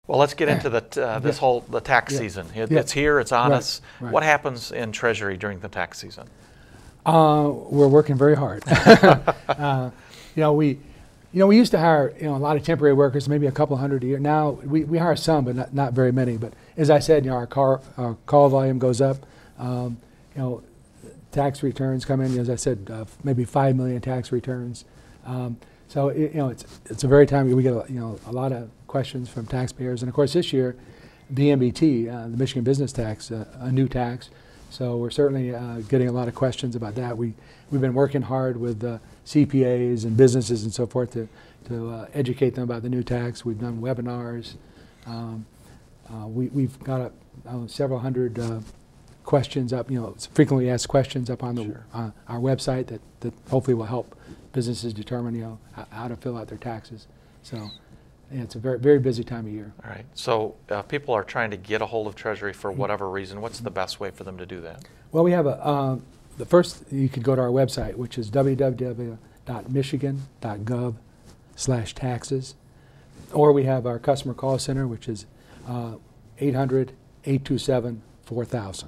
Well, let's get into the the tax season. It's here. It's on us. Right. What happens in Treasury during the tax season? We're working very hard. We used to hire a lot of temporary workers, maybe a couple hundred a year. Now we hire some, but not very many. But as I said, our call volume goes up. Tax returns come in. As I said, maybe 5 million tax returns. So it's a very time we get a lot of questions from taxpayers, and of course this year, the MBT, the Michigan Business Tax, a new tax. So we're certainly getting a lot of questions about that. We've been working hard with CPAs and businesses and so forth to educate them about the new tax. We've done webinars. We've got several hundred questions up, frequently asked questions up on our website that hopefully will help businesses determine how to fill out their taxes. So it's a very, very busy time of year. All right. So people are trying to get a hold of Treasury for whatever reason. What's the best way for them to do that? Well, we have the first, you could go to our website, which is www.michigan.gov/taxes, or we have our customer call center, which is 800-827-4000.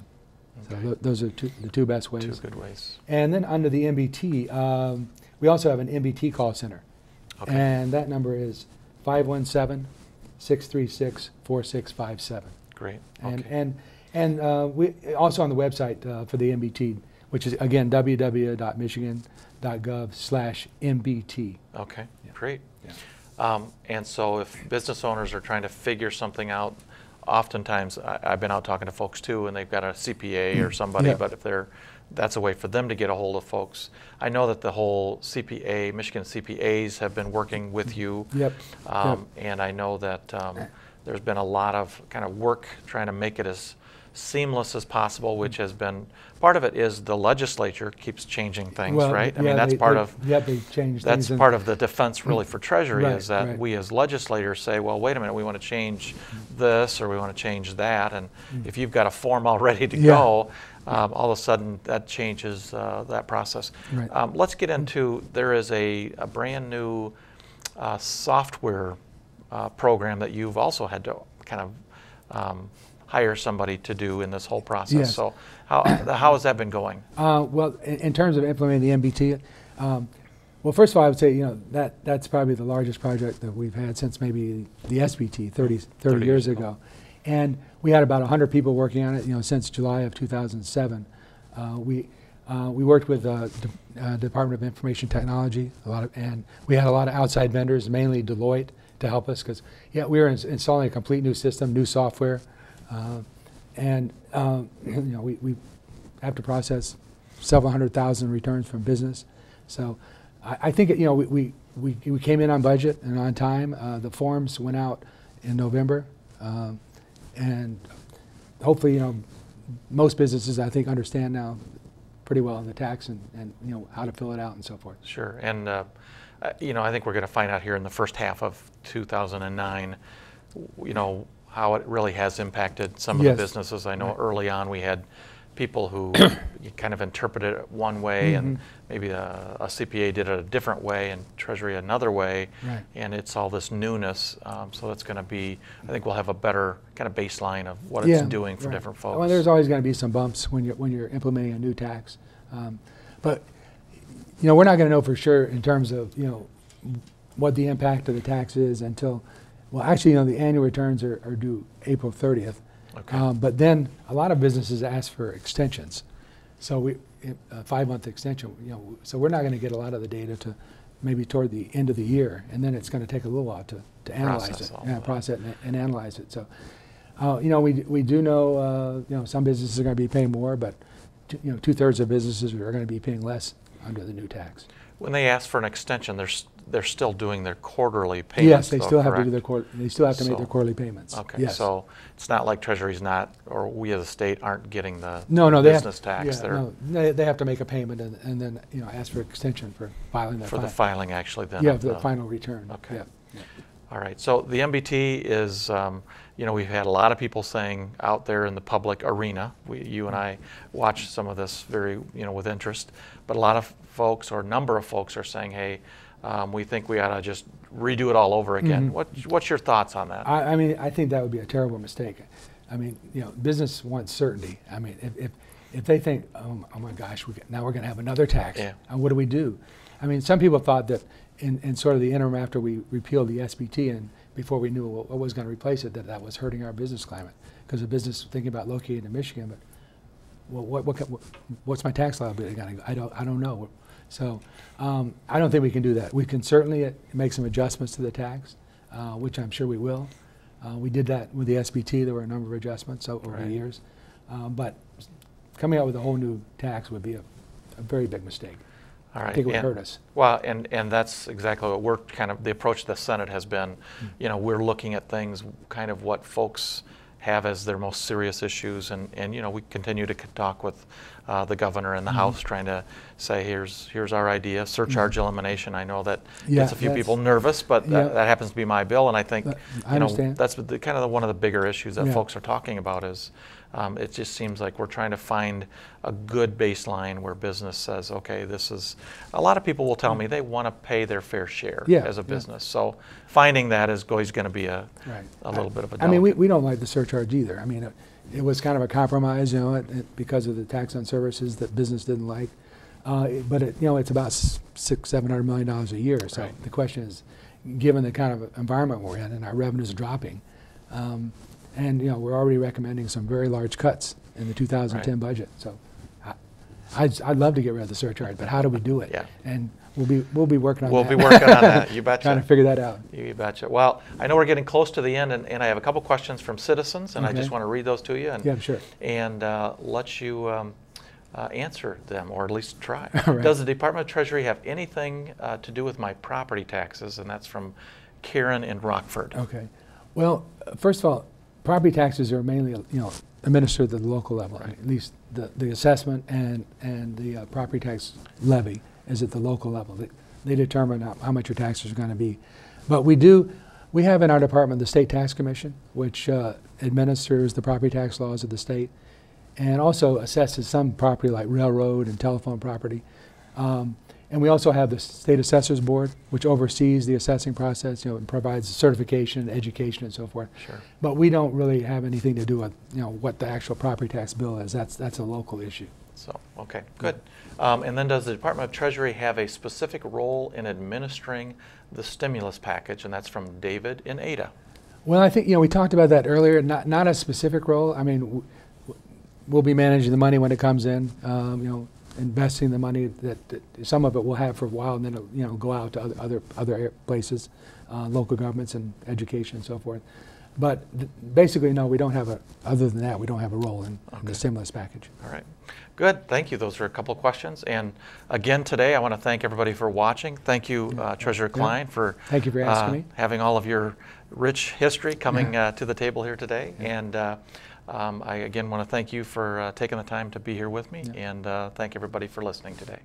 Okay. So those are the two best ways. Two good ways. And then under the MBT, we also have an MBT call center. Okay. And that number is 517-636-4657. Great. Okay. And we also on the website for the MBT, which is again www.michigan.gov/MBT. Okay. Yeah. Great. Yeah. And so if business owners are trying to figure something out, oftentimes I've been out talking to folks too, and they've got a CPA or somebody, yeah. but if that's a way for them to get a hold of folks. I know that the whole CPA, Michigan CPAs have been working with you. Yep. And I know that there's been a lot of kind of work trying to make it as seamless as possible, which has been, part of it is the legislature keeps changing things, right? I mean, that's part of, they change that's things part of the defense really for Treasury, right, is that right. we as legislators say, well, wait a minute, we want to change this or we want to change that, and if you've got a form all ready to go, all of a sudden that changes that process. Right. Let's get into, there is a brand new software program that you've also had to kind of hire somebody to do in this whole process. Yes. So how has that been going? Well, in terms of implementing the MBT, well, first of all, I would say that's probably the largest project that we've had since maybe the SBT 30 years ago. And we had about 100 people working on it, since July of 2007. We worked with the Department of Information Technology and we had a lot of outside vendors, mainly Deloitte, to help us because we were installing a complete new system, new software. We have to process several 100,000 returns from business. So I think we came in on budget and on time. The forms went out in November, and hopefully most businesses I think understand now pretty well the tax and how to fill it out and so forth. Sure, and I think we're going to find out here in the first half of 2009, how it really has impacted some of the businesses. I know early on we had people who kind of interpreted it one way, and maybe a CPA did it a different way, and Treasury another way, and it's all this newness. So that's going to be, I think we'll have a better kind of baseline of what it's doing for different folks. Well, there's always going to be some bumps when you're implementing a new tax, but we're not going to know for sure in terms of what the impact of the tax is until. Well, actually, the annual returns are due April 30th. Okay. But then a lot of businesses ask for extensions. So a 5-month extension, so we're not going to get a lot of the data to maybe toward the end of the year. And then it's going to take a little while to analyze it, process it and analyze it. So, we do know, some businesses are going to be paying more, but 2/3 of businesses are going to be paying less under the new tax. When they ask for an extension, they're still doing their quarterly payments. Yes, they still have correct? to do they still have to make their quarterly payments. Okay, yes. So it's not like Treasury's not, or we as a state aren't getting the business tax. They have to make a payment and then ask for extension for filing their the filing actually then. Yeah, the final return. Okay. Yeah. All right. So the MBT is, we've had a lot of people saying out there in the public arena. You and I watch some of this very, with interest. But a lot of folks, or a number of folks, are saying, hey, we think we ought to just redo it all over again. What's your thoughts on that? I mean, I think that would be a terrible mistake. I mean, business wants certainty. I mean, if they think, oh my gosh, now we're going to have another tax, what do we do? I mean, some people thought that in sort of the interim after we repealed the SBT and before we knew what was going to replace it, that was hurting our business climate because the business thinking about locating in Michigan, but well, what's my tax liability going to go? I don't know. So I don't think we can do that. We can certainly make some adjustments to the tax, which I'm sure we will. We did that with the SBT. There were a number of adjustments over the years. But coming out with a whole new tax would be a very big mistake. All right. I think it would hurt us. Well, and that's exactly what we're kind of, the approach the Senate has been, we're looking at things, kind of what folks have as their most serious issues, and we continue to talk with the governor and the House, trying to say, here's our idea, surcharge elimination. I know that gets a few people nervous, but that happens to be my bill, and I think that's kind of one of the bigger issues that folks are talking about is it just seems like we're trying to find a good baseline where business says, okay, this is, a lot of people will tell me they want to pay their fair share as a business. So finding that is always going to be a little bit of a delicate. I mean, we don't like the surcharge either. I mean, it was kind of a compromise, because of the tax on services that business didn't like. But it's about $600–700 million a year. So the question is, given the kind of environment we're in and our revenues are dropping, and we're already recommending some very large cuts in the 2010 budget. So I'd love to get rid of the surcharge, but how do we do it? And we'll be working on that. We'll be working on that. You betcha. Trying to figure that out. You betcha. Well, I know we're getting close to the end, and I have a couple questions from citizens, and I just want to read those to you. And, sure. And let you answer them, or at least try. Right. Does the Department of Treasury have anything to do with my property taxes? And that's from Karen in Rockford. Okay. Well, first of all, property taxes are mainly, administered at the local level. Right. At least the assessment and the property tax levy is at the local level. They determine how much your taxes are going to be. But we have in our department the State Tax Commission, which administers the property tax laws of the state, and also assesses some property like railroad and telephone property. And we also have the State Assessors Board, which oversees the assessing process, and provides certification, education, and so forth. Sure. But we don't really have anything to do with, what the actual property tax bill is. That's a local issue. So, okay, good. And then does the Department of Treasury have a specific role in administering the stimulus package? And that's from David in Ada. Well, I think, we talked about that earlier, not a specific role. I mean, we'll be managing the money when it comes in, investing the money that some of it we'll have for a while, and then it'll, go out to other places, local governments and education and so forth. But basically, no, we don't have other than that, we don't have a role in the stimulus package. All right. Good. Thank you. Those are a couple of questions. And again, today, I want to thank everybody for watching. Thank you, Treasurer Kleine, for thank you for asking me. Having all of your rich history coming to the table here today. And I again want to thank you for taking the time to be here with me, and thank everybody for listening today.